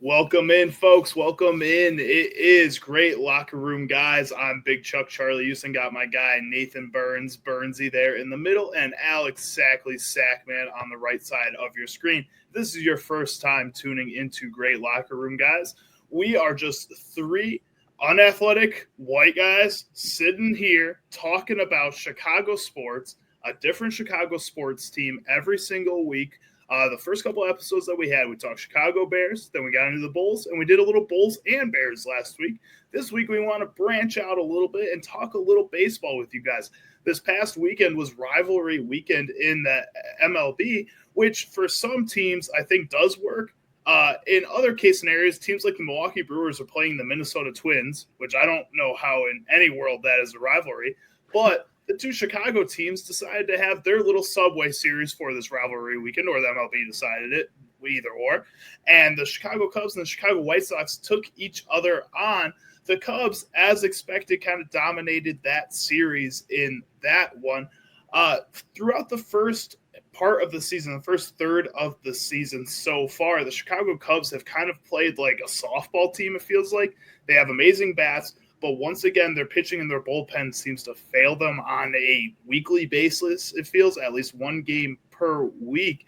Welcome in, folks. Welcome in. It is Great Locker Room, guys. I'm Big Chuck Charlie Uczen. Got my guy Nathan Burnsy there in the middle, and Alex Sakleh, Sackman, on the right side of your screen. If this is your first time tuning into Great Locker Room, guys, we are just three unathletic white guys sitting here talking about Chicago sports, a different Chicago sports team every single week. The first couple episodes that we had, we talked Chicago Bears, then we got into the Bulls, and we did a little Bulls and Bears last week. This week, we want to branch out a little bit and talk a little baseball with you guys. This past weekend was rivalry weekend in the MLB, which for some teams I think does work. In other case scenarios, teams like the Milwaukee Brewers are playing the Minnesota Twins, which I don't know how in any world that is a rivalry, but the two Chicago teams decided to have their little Subway series for this rivalry weekend, or the MLB decided it, either or. And the Chicago Cubs and the Chicago White Sox took each other on. The Cubs, as expected, kind of dominated that series in that one. Throughout the first part of the season, the first third of the season so far, the Chicago Cubs have kind of played like a softball team, it feels like. They have amazing bats, but once again, their pitching and their bullpen seems to fail them on a weekly basis. It feels at least one game per week.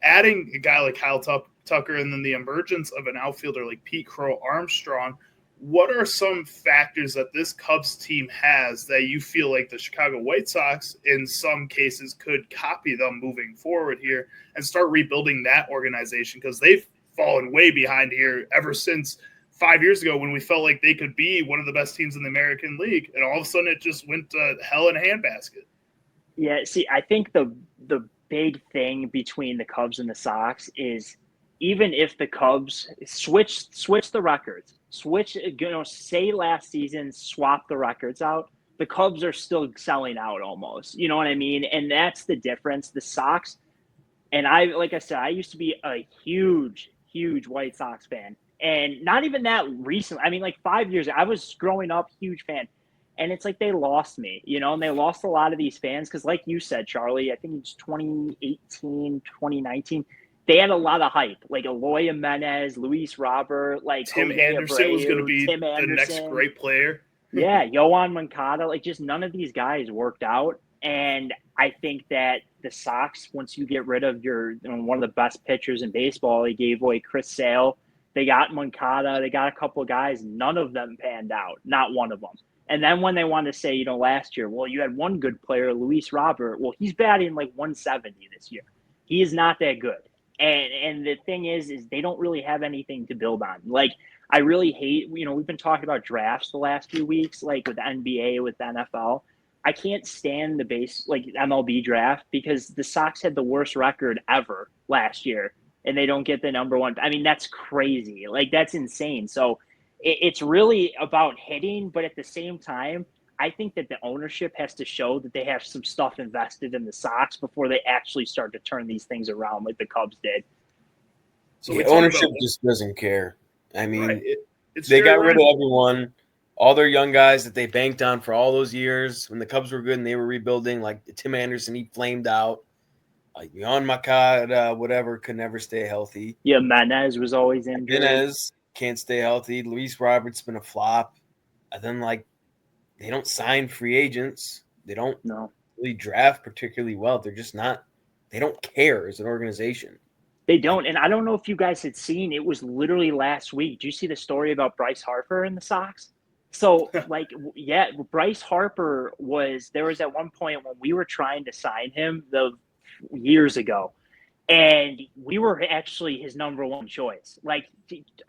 Adding a guy like Kyle Tucker and then the emergence of an outfielder like Pete Crow Armstrong, what are some factors that this Cubs team has that you feel like the Chicago White Sox in some cases could copy them moving forward here and start rebuilding that organization? Because they've fallen way behind here ever since 5 years ago when we felt like they could be one of the best teams in the American League, and all of a sudden it just went to hell in a handbasket. Yeah, see, I think the big thing between the Cubs and the Sox is even if the Cubs switch the records, say last season, swap the records out, the Cubs are still selling out almost. You know what I mean? And that's the difference. The Sox, and like I said, I used to be a huge White Sox fan. And not even that recent. I mean, like 5 years, I was growing up, huge fan. And it's like they lost me, and they lost a lot of these fans because like you said, Charlie, I think it's 2018, 2019. They had a lot of hype, like Eloy Jimenez, Luis Robert, like Tim Jose Anderson Abreu, was going to be Tim the Anderson. next great player. Yeah, Yohan Moncada, like just none of these guys worked out. And I think that the Sox, once you get rid of one of the best pitchers in baseball, they gave away Chris Sale. They got Moncada. They got a couple of guys. None of them panned out. Not one of them. And then when they want to say, last year, well, you had one good player, Luis Robert. Well, he's batting like 170 this year. He is not that good. And the thing is they don't really have anything to build on. Like, I really hate, we've been talking about drafts the last few weeks, like with the NBA, with the NFL. I can't stand the MLB draft because the Sox had the worst record ever last year. And they don't get the number one. I mean, that's crazy. Like, that's insane. So it's really about hitting. But at the same time, I think that the ownership has to show that they have some stuff invested in the Sox before they actually start to turn these things around like the Cubs did. So ownership just doesn't care. I mean, right. They got rid of everyone, all their young guys that they banked on for all those years when the Cubs were good and they were rebuilding. Like Tim Anderson, he flamed out. Like Yohan Moncada, whatever, could never stay healthy. Yeah, Menez was always injured. Menez can't stay healthy. Luis Robert's been a flop. And then, they don't sign free agents. They don't really draft particularly well. They're just not – they don't care as an organization. They don't. And I don't know if you guys had seen – it was literally last week. Did you see the story about Bryce Harper and the Sox? So, Bryce Harper there was at one point when we were trying to sign him years ago, and we were actually his number one choice. Like,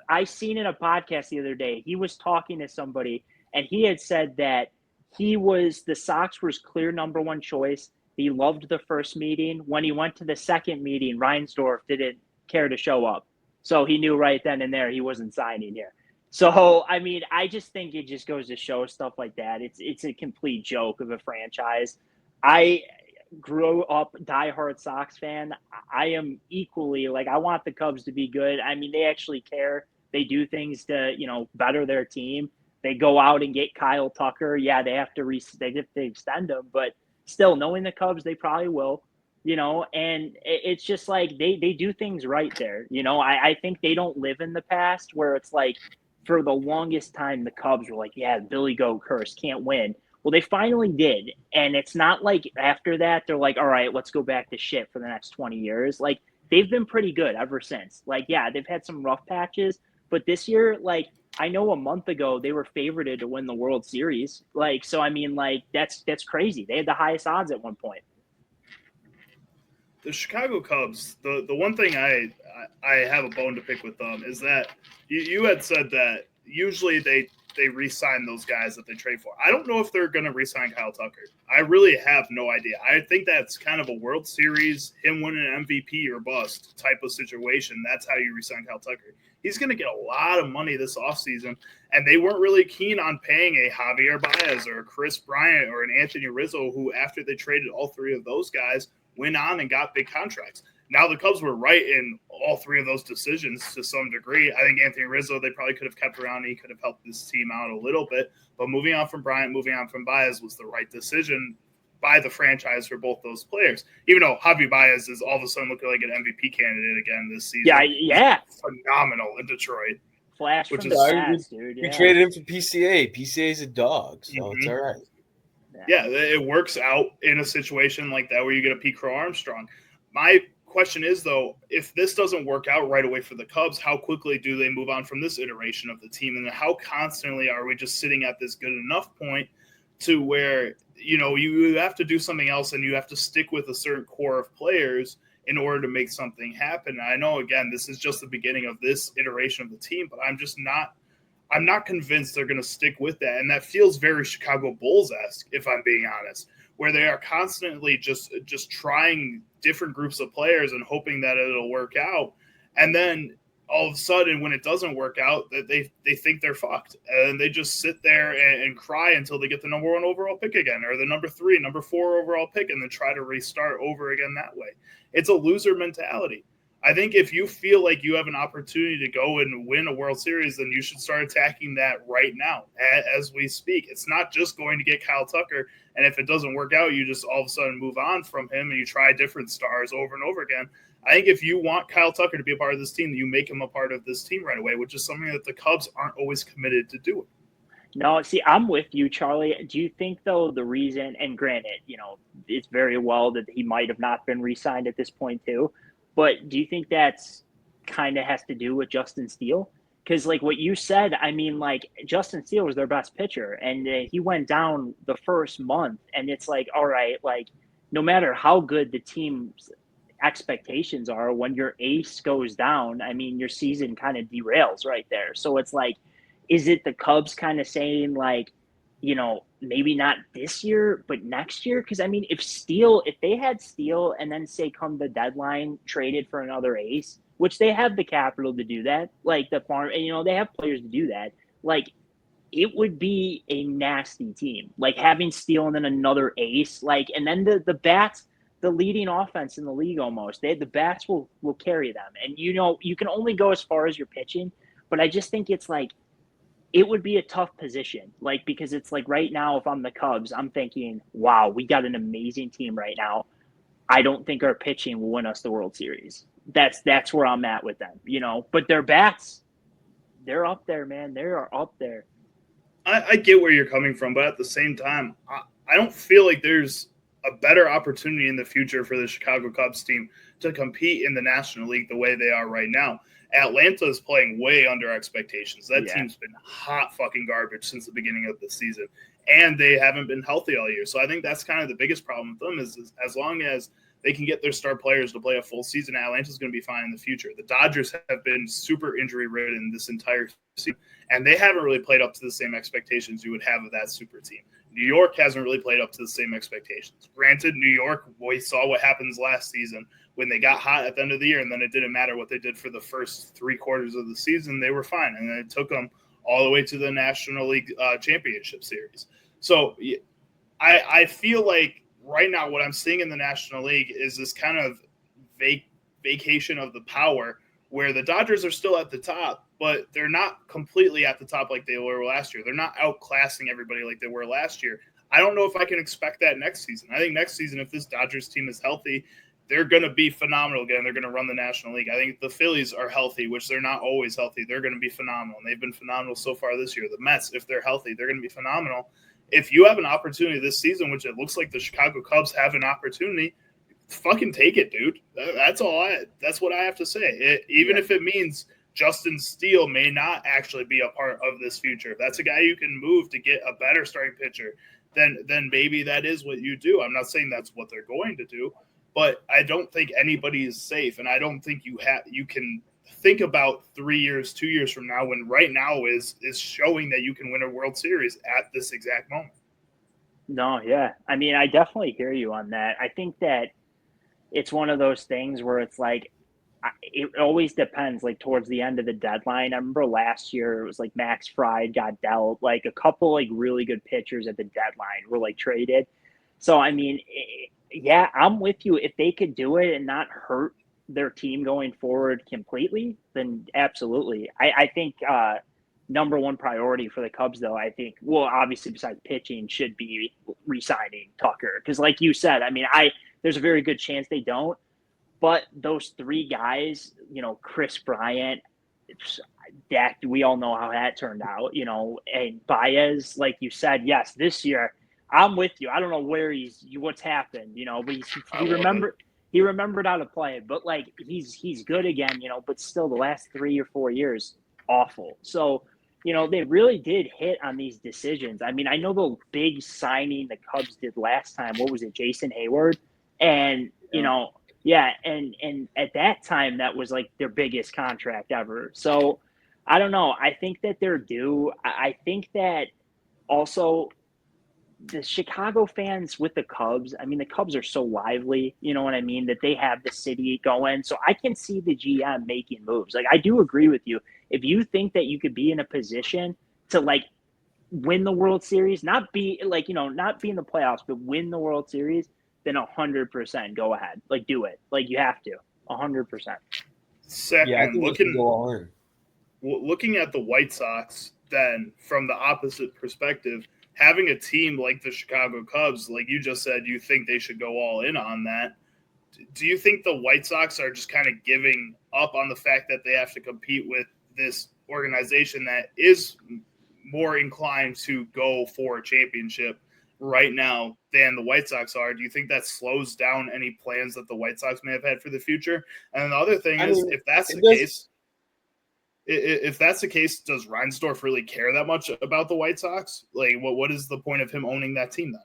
I seen in a podcast the other day, he was talking to somebody, and he had said that the Sox was clear number one choice. He loved the first meeting. When he went to the second meeting, Reinsdorf didn't care to show up. So he knew right then and there he wasn't signing here. So, I mean, I just think it just goes to show stuff like that. It's a complete joke of a franchise. I grew up diehard Sox fan. I am equally I want the Cubs to be good. I mean, they actually care. They do things to, better their team. They go out and get Kyle Tucker. Yeah, they have to extend him, but still, knowing the Cubs, they probably will. and it's just like they do things right there. I think they don't live in the past where it's like for the longest time the Cubs were like, yeah, Billy Goat curse, can't win. Well, they finally did. And it's not like after that they're like, all right, let's go back to shit for the next 20 years. Like they've been pretty good ever since. Like, yeah, they've had some rough patches, but this year, like, I know a month ago they were favorited to win the World Series. Like, so I mean, like that's crazy. They had the highest odds at one point. The Chicago Cubs, the one thing I have a bone to pick with them is that you had said that usually they re-sign those guys that they trade for. I don't know if they're going to re-sign Kyle Tucker. I really have no idea. I think that's kind of a World Series, him winning an MVP or bust type of situation. That's how you re-sign Kyle Tucker. He's going to get a lot of money this offseason, and they weren't really keen on paying a Javier Baez or a Chris Bryant or an Anthony Rizzo, who after they traded all three of those guys, went on and got big contracts. Now the Cubs were right in all three of those decisions to some degree. I think Anthony Rizzo, they probably could have kept around. He could have helped this team out a little bit. But moving on from Bryant, moving on from Baez was the right decision by the franchise for both those players. Even though Javi Baez is all of a sudden looking like an MVP candidate again this season. Yeah. He's phenomenal in Detroit. Flash from the past, dude. We traded him for PCA. PCA is a dog, so it's all right. Yeah, it works out in a situation like that where you get a Pete Crow Armstrong. My question is, though, if this doesn't work out right away for the Cubs, how quickly do they move on from this iteration of the team? And how constantly are we just sitting at this good enough point to where, you have to do something else and you have to stick with a certain core of players in order to make something happen? I know, again, this is just the beginning of this iteration of the team, but I'm not convinced they're going to stick with that. And that feels very Chicago Bulls-esque, if I'm being honest, where they are constantly just trying different groups of players and hoping that it'll work out. And then all of a sudden, when it doesn't work out, that they think they're fucked. And they just sit there and cry until they get the number 1 overall pick again, or the number 3, number 4 overall pick, and then try to restart over again that way. It's a loser mentality. I think if you feel like you have an opportunity to go and win a World Series, then you should start attacking that right now as we speak. It's not just going to get Kyle Tucker, and if it doesn't work out, you just all of a sudden move on from him and you try different stars over and over again. I think if you want Kyle Tucker to be a part of this team, you make him a part of this team right away, which is something that the Cubs aren't always committed to doing. No, see, I'm with you, Charlie. Do you think, though, the reason, and granted, it's very well that he might have not been re-signed at this point too, but do you think that's kind of has to do with Justin Steele? Because, like what you said, I mean, like Justin Steele was their best pitcher, and he went down the first month, and it's like, all right, like no matter how good the team's expectations are, when your ace goes down, I mean, your season kind of derails right there. So it's like, is it the Cubs kind of saying like, maybe not this year, but next year? Because I mean, if they had Steele and then say come the deadline traded for another ace, which they have the capital to do that, like the farm, and they have players to do that, like it would be a nasty team. Like having Steele and then another ace, like, and then the bats, the leading offense in the league almost. The bats will carry them, and you can only go as far as your pitching. But I just think it's like, it would be a tough position, like, because it's like right now, if I'm the Cubs, I'm thinking, wow, we got an amazing team right now. I don't think our pitching will win us the World Series. That's where I'm at with them, But their bats, they're up there, man. They are up there. I get where you're coming from, but at the same time, I don't feel like there's a better opportunity in the future for the Chicago Cubs team to compete in the National League the way they are right now. Atlanta is playing way under expectations. That team's been hot fucking garbage since the beginning of the season, and they haven't been healthy all year. So I think that's kind of the biggest problem with them is as long as they can get their star players to play a full season, Atlanta's going to be fine in the future. The Dodgers have been super injury-ridden this entire season, and they haven't really played up to the same expectations you would have of that super team. New York hasn't really played up to the same expectations. Granted, New York, we saw what happens last season when they got hot at the end of the year, and then it didn't matter what they did for the first 3 quarters of the season. They were fine, and then it took them all the way to the National League Championship Series. So I feel like right now what I'm seeing in the National League is this kind of vacation of the power where the Dodgers are still at the top, but they're not completely at the top like they were last year. They're not outclassing everybody like they were last year. I don't know if I can expect that next season. I think next season, if this Dodgers team is healthy, they're going to be phenomenal again. They're going to run the National League. I think the Phillies are healthy, which they're not always healthy. They're going to be phenomenal, and they've been phenomenal so far this year. The Mets, if they're healthy, they're going to be phenomenal. If you have an opportunity this season, which it looks like the Chicago Cubs have an opportunity, fucking take it, dude. That's what I have to say. Even if it means Justin Steele may not actually be a part of this future. If that's a guy you can move to get a better starting pitcher, then maybe that is what you do. I'm not saying that's what they're going to do, but I don't think anybody is safe, and I don't think you can think about 3 years, 2 years from now, when right now is showing that you can win a World Series at this exact moment. No, yeah. I mean, I definitely hear you on that. I think that it's one of those things where it's like, it always depends, like towards the end of the deadline. I remember last year it was like Max Fried got dealt, like a couple like really good pitchers at the deadline were like traded. So, I mean, yeah, I'm with you. If they could do it and not hurt their team going forward completely, then absolutely. I think number one priority for the Cubs, though, I think, well, obviously besides pitching, should be re-signing Tucker. Because like you said, I mean, there's a very good chance they don't. But those three guys, you know, Chris Bryant, Dak, we all know how that turned out, you know, and Baez, like you said, yes, this year, I'm with you. I don't know what's happened, you know, but he remembered how to play, but like he's good again, you know, but still the last 3 or 4 years, awful. So, you know, they really did hit on these decisions. I mean, I know the big signing the Cubs did last time, what was it, Jason Hayward? And, you know, yeah, and at that time, that was like their biggest contract ever. So I don't know. I think that they're due. I think that also the Chicago fans with the Cubs, I mean, the Cubs are so lively, you know what I mean, that they have the city going. So I can see the GM making moves. Like, I do agree with you. If you think that you could be in a position to like win the World Series, not be like, you know, not be in the playoffs, but win the World Series, then 100% go ahead. Like, do it. Like, you have to. 100%. Yeah, I think looking go all in. Looking at the White Sox, then from the opposite perspective, having a team like the Chicago Cubs, like you just said, you think they should go all in on that. Do you think the White Sox are just kind of giving up on the fact that they have to compete with this organization that is more inclined to go for a championship right now than the White Sox are? Do you think that slows down any plans that the White Sox may have had for the future? And the other thing is, if that's the case, does Reinsdorf really care that much about the White Sox? Like, what is the point of him owning that team then?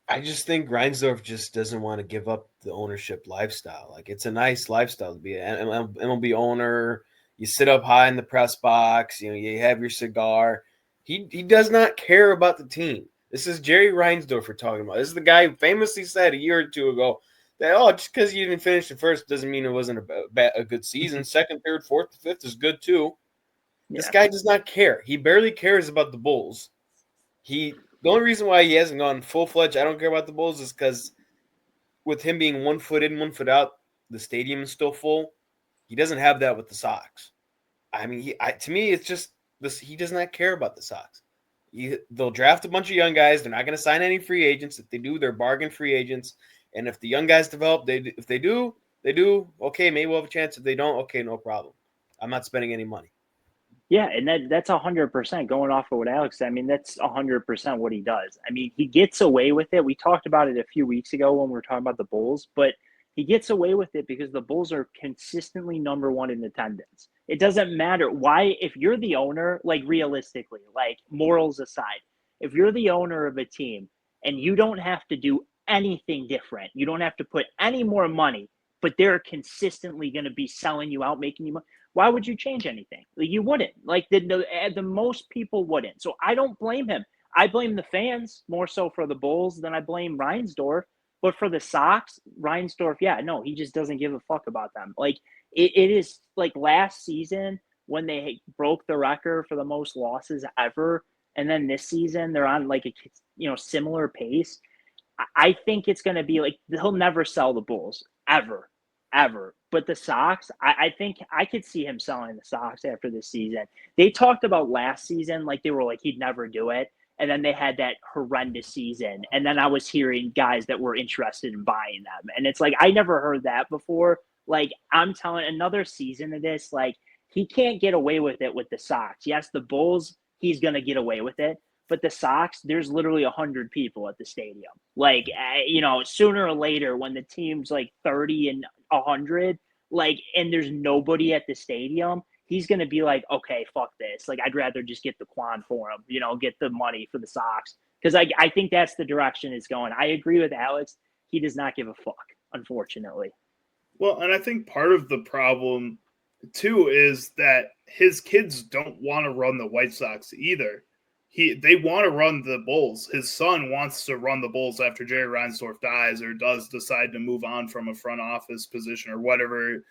I just think Reinsdorf just doesn't want to give up the ownership lifestyle. Like, it's a nice lifestyle to be an MLB owner. You sit up high in the press box. You know, you have your cigar. He does not care about the team. This is Jerry Reinsdorf we're talking about. This is the guy who famously said a year or two ago that, just because you didn't finish the first doesn't mean it wasn't a good season. Second, third, fourth, fifth is good too. Yeah. This guy does not care. He barely cares about the Bulls. The only reason why he hasn't gone full-fledged, I don't care about the Bulls, is because with him being 1 foot in, 1 foot out, the stadium is still full. He doesn't have that with the Sox. I mean, to me, it's just this. He does not care about the Sox. They'll draft a bunch of young guys. They're not going to sign any free agents. If they do, they're bargain free agents. And if the young guys develop, if they do, they do. Okay, maybe we'll have a chance. If they don't, okay, no problem. I'm not spending any money. Yeah, and that's 100% going off of what Alex said. I mean, that's 100% what he does. I mean, he gets away with it. We talked about it a few weeks ago when we were talking about the Bulls, but he gets away with it because the Bulls are consistently number one in attendance. It doesn't matter why, if you're the owner, like realistically, like morals aside, if you're the owner of a team and you don't have to do anything different, you don't have to put any more money, but they're consistently going to be selling you out, making you money. Why would you change anything? Like, you wouldn't. Like, the most people wouldn't. So I don't blame him. I blame the fans more so for the Bulls than I blame Reinsdorf. But for the Sox, Reinsdorf, he just doesn't give a fuck about them. Like, it is like last season when they broke the record for the most losses ever, and then this season they're on like a similar pace. I think it's going to be like he'll never sell the Bulls ever. But the Sox, I think I could see him selling the Sox after this season. They talked about last season like they were like he'd never do it. and then they had that horrendous season. And then I was hearing guys that were interested in buying them. And it's like, I never heard that before. Like, I'm telling another season of this, like, he can't get away with it with the Sox. Yes, the Bulls, he's going to get away with it. But the Sox, there's literally 100 people at the stadium. Like, sooner or later, when the team's like 30 and 100, like, and there's nobody at the stadium, he's going to be like, okay, fuck this. Like, I'd rather just get the Quan for him, get the money for the Sox. Because I think that's the direction it's going. I agree with Alex. He does not give a fuck, unfortunately. Well, and I think part of the problem, too, is that his kids don't want to run the White Sox either. They want to run the Bulls. His son wants to run the Bulls after Jerry Reinsdorf dies or does decide to move on from a front office position or whatever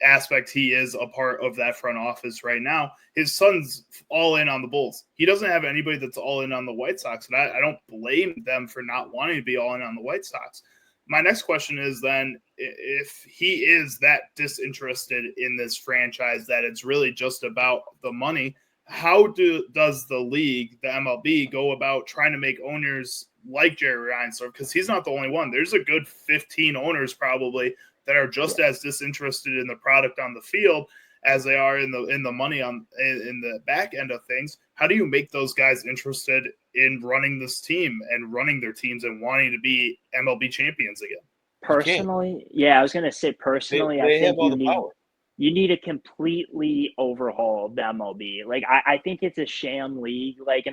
aspect he is a part of that front office right now. His son's all in on the Bulls. He doesn't have anybody that's all in on the White Sox, and I don't blame them for not wanting to be all in on the White Sox. My next question is then, if he is that disinterested in this franchise that it's really just about the money, how does the league, the MLB, go about trying to make owners like Jerry Reinsdorf? Because he's not the only one. There's a good 15 owners probably that are just as disinterested in the product on the field as they are in the money in the back end of things. How do you make those guys interested in running this team and running their teams and wanting to be MLB champions again? Personally, I was going to say personally, they I think have all the power. You need to completely overhaul the MLB. Like, I think it's a sham league. Like,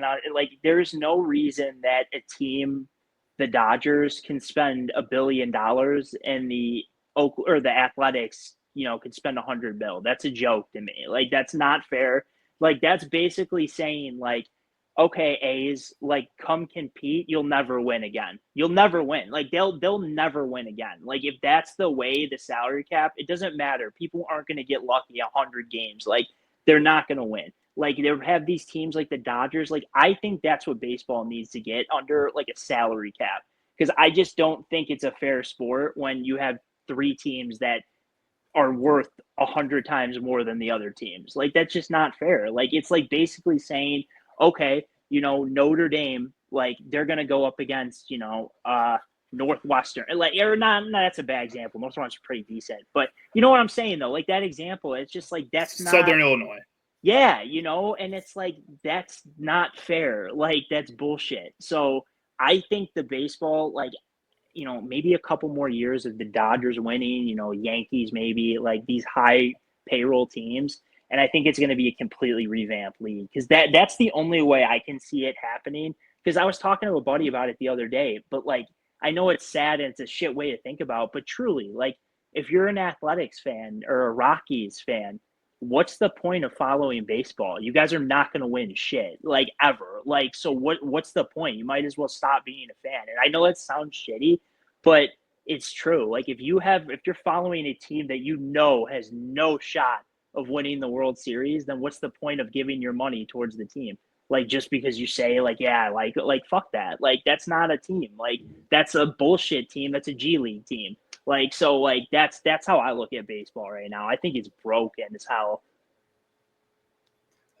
there's no reason that a team, the Dodgers, can spend $1 billion and the Athletics, could spend $100 million. That's a joke to me. Like, that's not fair. Like, that's basically saying, like, okay, A's, like, come compete. You'll never win again. You'll never win. Like, they'll never win again. Like, if that's the way the salary cap, it doesn't matter. People aren't going to get lucky 100 games. Like, they're not going to win. Like, they have these teams like the Dodgers. Like, I think that's what baseball needs to get under, like, a salary cap. Because I just don't think it's a fair sport when you have 3 teams that are worth 100 times more than the other teams. Like, that's just not fair. Like, it's like basically saying, okay, Notre Dame, like, they're going to go up against, Northwestern. Like, or not, that's a bad example. Northwestern's pretty decent. But you know what I'm saying, though? Like, that example, it's just like, that's not. Southern Illinois. Yeah, and it's like, that's not fair. Like, that's bullshit. So I think the baseball, like, maybe a couple more years of the Dodgers winning, Yankees, maybe, like, these high payroll teams. And I think it's going to be a completely revamped league because that's the only way I can see it happening. Because I was talking to a buddy about it the other day, but, like, I know it's sad and it's a shit way to think about, but truly, like, if you're an Athletics fan or a Rockies fan, what's the point of following baseball? You guys are not going to win shit, like, ever. Like, so what's the point? You might as well stop being a fan. And I know it sounds shitty, but it's true. Like, if you're following a team that has no shot of winning the World Series, then what's the point of giving your money towards the team? Like, just because you say, like, yeah, like fuck that. Like, that's not a team. Like, that's a bullshit team. That's a G League team. Like, so, like, that's how I look at baseball right now. I think it's broken as hell.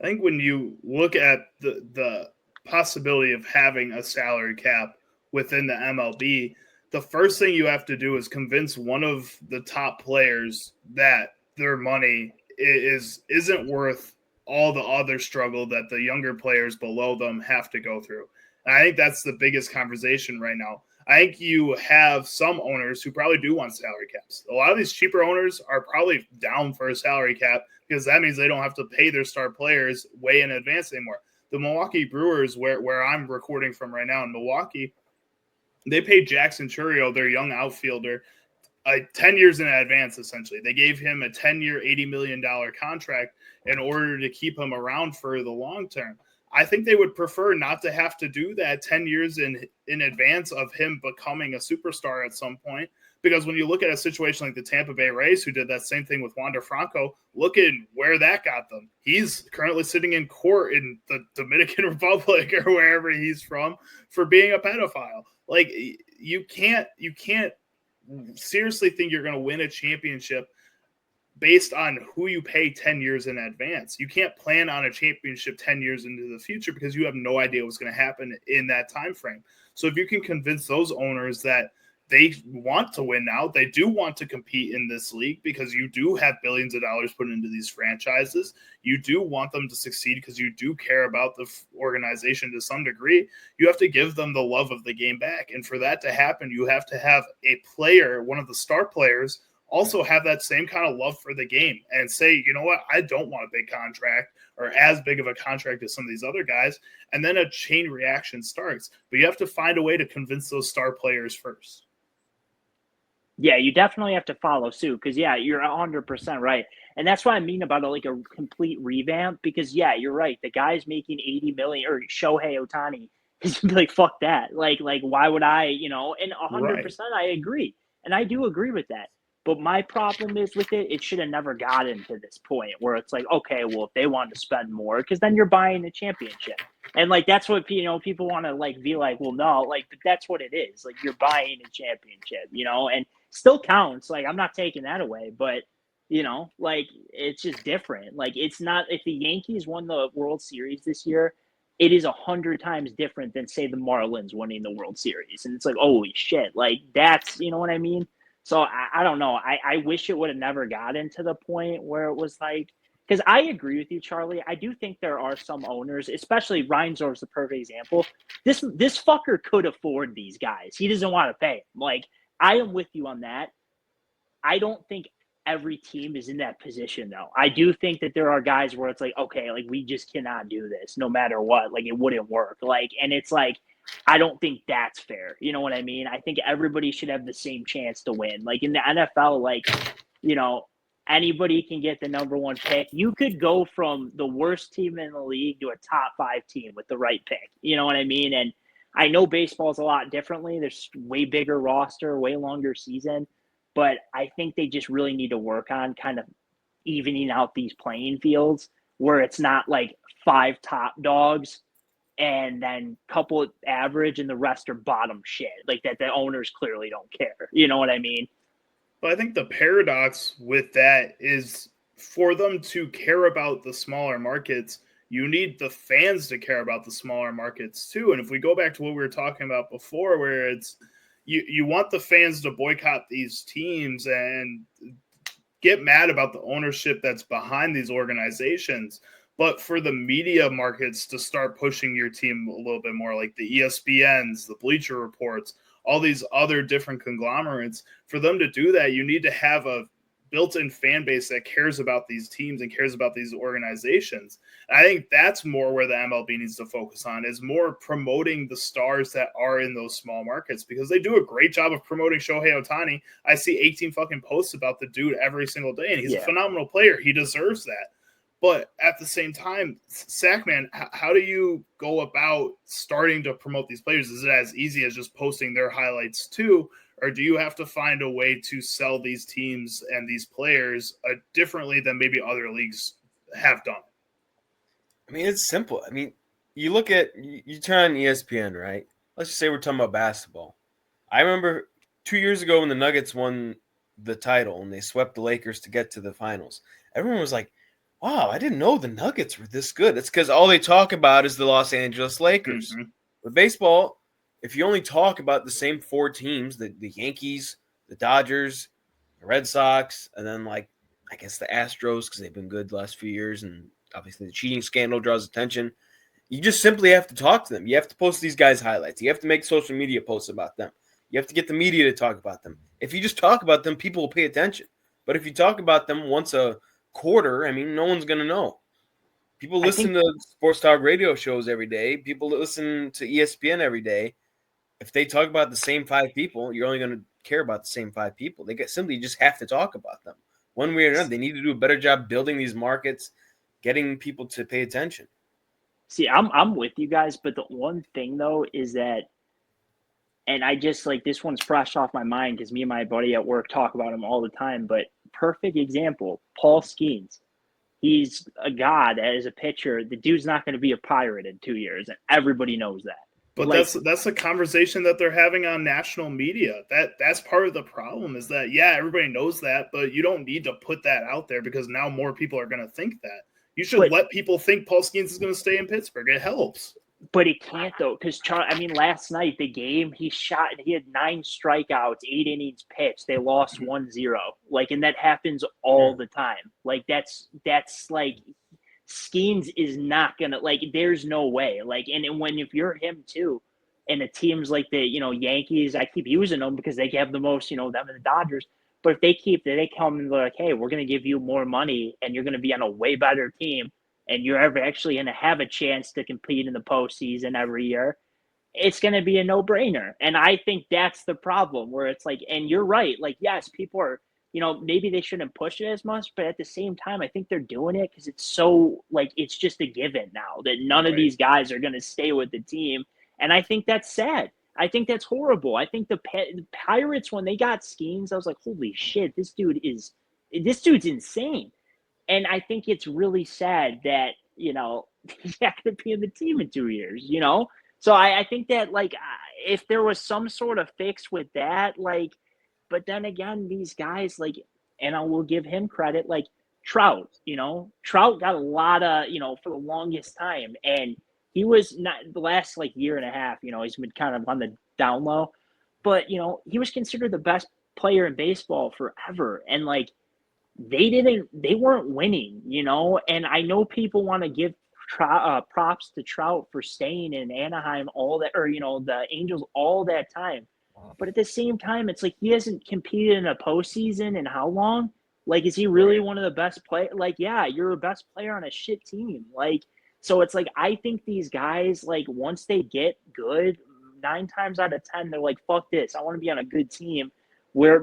I think when you look at the possibility of having a salary cap within the MLB, the first thing you have to do is convince one of the top players that their money isn't worth all the other struggle that the younger players below them have to go through. And I think that's the biggest conversation right now. I think you have some owners who probably do want salary caps. A lot of these cheaper owners are probably down for a salary cap because that means they don't have to pay their star players way in advance anymore. The Milwaukee Brewers, where I'm recording from right now in Milwaukee, they paid Jackson Chourio, their young outfielder, 10 years in advance, essentially. They gave him a 10-year, $80 million contract in order to keep him around for the long term. I think they would prefer not to have to do that 10 years in advance of him becoming a superstar at some point. Because when you look at a situation like the Tampa Bay Rays, who did that same thing with Wander Franco, look at where that got them. He's currently sitting in court in the Dominican Republic or wherever he's from for being a pedophile. Like, you can't seriously think you're going to win a championship based on who you pay 10 years in advance. You can't plan on a championship 10 years into the future because you have no idea what's going to happen in that time frame. So if you can convince those owners that they want to win now, they do want to compete in this league because you do have billions of dollars put into these franchises. You do want them to succeed because you do care about the organization to some degree. You have to give them the love of the game back. And for that to happen, you have to have a player, one of the star players, also have that same kind of love for the game and say, you know what, I don't want a big contract or as big of a contract as some of these other guys. And then a chain reaction starts. But you have to find a way to convince those star players first. Yeah, you definitely have to follow suit because, yeah, you're 100% right. And that's what I mean about a complete revamp because, yeah, you're right. The guy's making $80 million or Shohei Ohtani, he's going to be like, fuck that. Like, why would I, and 100% I agree. And I do agree with that. But my problem is with it should have never gotten to this point where it's like, okay, well, if they want to spend more, because then you're buying a championship. And that's what, people want to be like, well, no, but that's what it is. Like, you're buying a championship, and still counts. Like, I'm not taking that away, but, it's just different. It's not, if the Yankees won the World Series this year, it is 100 times different than, say, the Marlins winning the World Series. And it's like, holy shit. That's, you know what I mean? So I don't know. I wish it would have never gotten to the point where it was because I agree with you, Charlie. I do think there are some owners, especially Reinsdorf's the perfect example. This fucker could afford these guys. He doesn't want to pay them. I am with you on that. I don't think every team is in that position, though. I do think that there are guys where it's okay, we just cannot do this no matter what. It wouldn't work. And it's I don't think that's fair. You know what I mean? I think everybody should have the same chance to win. In the NFL, anybody can get the number one pick. You could go from the worst team in the league to a top 5 team with the right pick. You know what I mean? And I know baseball's a lot differently. There's way bigger roster, way longer season. But I think they just really need to work on kind of evening out these playing fields where it's not 5 top dogs and then couple average and the rest are bottom shit. That the owners clearly don't care. You know what I mean? But I think the paradox with that is for them to care about the smaller markets, you need the fans to care about the smaller markets too. And if we go back to what we were talking about before, where it's you want the fans to boycott these teams and get mad about the ownership that's behind these organizations. But for the media markets to start pushing your team a little bit more, like the ESPNs, the Bleacher Reports, all these other different conglomerates, for them to do that, you need to have a built-in fan base that cares about these teams and cares about these organizations. And I think that's more where the MLB needs to focus on, is more promoting the stars that are in those small markets, because they do a great job of promoting Shohei Ohtani. I see 18 fucking posts about the dude every single day, and he's a phenomenal player. He deserves that. But at the same time, Sackman, how do you go about starting to promote these players? Is it as easy as just posting their highlights too? Or do you have to find a way to sell these teams and these players differently than maybe other leagues have done? I mean, it's simple. I mean, you look at, you turn on ESPN, right? Let's just say we're talking about basketball. I remember 2 years ago when the Nuggets won the title and they swept the Lakers to get to the finals. Everyone was like, wow, I didn't know the Nuggets were this good. It's because all they talk about is the Los Angeles Lakers. Mm-hmm. With baseball, if you only talk about the same 4 teams, the Yankees, the Dodgers, the Red Sox, and then I guess the Astros, because they've been good the last few years, and obviously the cheating scandal draws attention. You just simply have to talk to them. You have to post these guys' highlights. You have to make social media posts about them. You have to get the media to talk about them. If you just talk about them, people will pay attention. But if you talk about them once a quarter, I mean, no one's going to know. People listen to sports talk radio shows every day. People listen to ESPN every day. If they talk about the same 5 people, you're only going to care about the same 5 people. They simply just have to talk about them. One way or another, they need to do a better job building these markets, getting people to pay attention. See, I'm with you guys, but the one thing, though, is that, and I just, this one's fresh off my mind because me and my buddy at work talk about him all the time, but perfect example, Paul Skeens. He's a god as a pitcher. The dude's not going to be a Pirate in 2 years, and everybody knows that. But like, that's a conversation that they're having on national media. That's part of the problem is that, yeah, everybody knows that, but you don't need to put that out there because now more people are going to think that. You should let people think Paul Skeens is going to stay in Pittsburgh. It helps. But he can't though, because last night the game he had 9 strikeouts, 8 innings pitched. They lost 1-0. Like, and that happens all the time. Like that's like Skeens is not gonna, like, there's no way. Like, and when if you're him too, and the teams like the Yankees, I keep using them because they have the most, them and the Dodgers. But if they come and they're like, hey, we're gonna give you more money and you're gonna be on a way better team, and you're ever actually going to have a chance to compete in the postseason every year, it's going to be a no-brainer. And I think that's the problem where it's like, and you're right, like, yes, people are, maybe they shouldn't push it as much, but at the same time, I think they're doing it because it's so, like, it's just a given now that none of these guys are going to stay with the team. And I think that's sad. I think that's horrible. I think the Pirates, when they got Skeens, I was like, holy shit, this dude's insane. And I think it's really sad that, he's not going to be in the team in 2 years, So I think that, like, if there was some sort of fix with that, like, but then again, these guys, like, and I will give him credit, like Trout, Trout got a lot of, for the longest time. And he was not the last, like, year and a half, he's been kind of on the down low. But, he was considered the best player in baseball forever. And, like, they weren't winning, and I know people want to give props to Trout for staying in Anaheim all that, or, the Angels all that time. But at the same time, it's like he hasn't competed in a postseason in how long? Like, is he really one of the best players? Like, yeah, you're a best player on a shit team. Like, so it's like, I think these guys, like, once they get good, 9 times out of 10, they're like, fuck this. I want to be on a good team.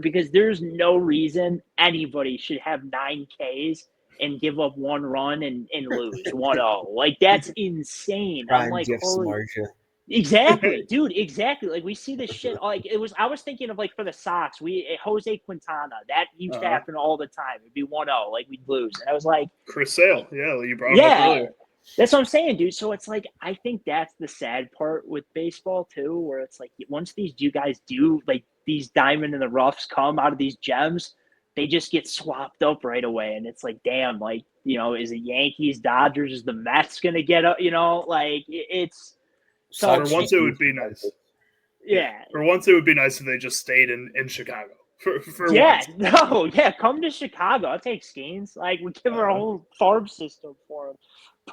Because there's no reason anybody should have 9 Ks and give up 1 run and lose 1-0. Like, that's insane. I'm like, holy, exactly, dude, exactly. Like, we see this shit. Like, I was thinking of, like, for the Sox, Jose Quintana, that used to happen all the time. It'd be 1-0, like, we'd lose. And I was like, Chris Sale, you brought him up earlier. That's what I'm saying, dude. So it's like, I think that's the sad part with baseball too, where it's like, once these guys do, like, these diamond in the roughs come out of these gems, they just get swapped up right away. And it's like, damn, like, is it Yankees, Dodgers, is the Mets going to get up, like, it's so. For once it would be nice. Yeah. For once it would be nice if they just stayed in Chicago. For once. Come to Chicago. I'll take Skeens. Like, we give our whole farm system for him.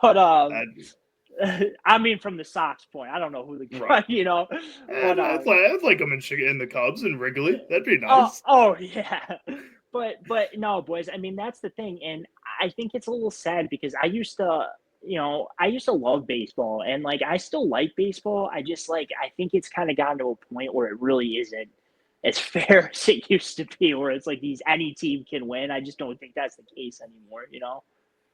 But I mean, from the Sox point, I don't know who the right. But, I'd like them in the Cubs and Wrigley. That'd be nice. Oh yeah. But no, boys. I mean, that's the thing, and I think it's a little sad because I used to love baseball, and, like, I still like baseball. I just, like, I think it's kind of gotten to a point where it really isn't as fair as it used to be, where it's like any team can win. I just don't think that's the case anymore,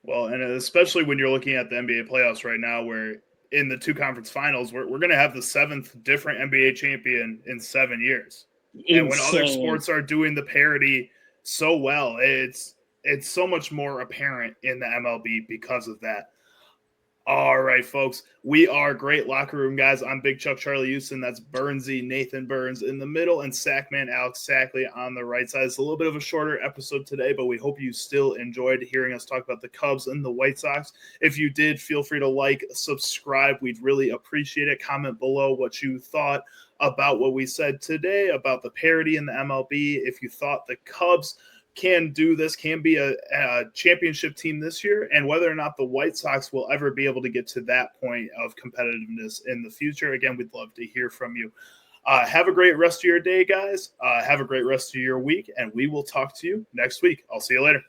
Well, and especially when you're looking at the NBA playoffs right now, where in the 2 conference finals, we're going to have the 7th different NBA champion in 7 years. Insane. And when other sports are doing the parity so well, it's so much more apparent in the MLB because of that. All right, folks, we are great locker room guys. I'm Big Chuck Charlie Uczen. That's Burnsy, Nathan Burns in the middle, and Sackman Alex Sakleh on the right side. It's a little bit of a shorter episode today, but we hope you still enjoyed hearing us talk about the Cubs and the White Sox. If you did, feel free to like, subscribe. We'd really appreciate it. Comment below what you thought about what we said today, about the parity in the MLB. If you thought the Cubs can do this, can be a championship team this year, and whether or not the White Sox will ever be able to get to that point of competitiveness in the future. Again, we'd love to hear from you. Have a great rest of your day, guys. Have a great rest of your week, and we will talk to you next week. I'll see you later.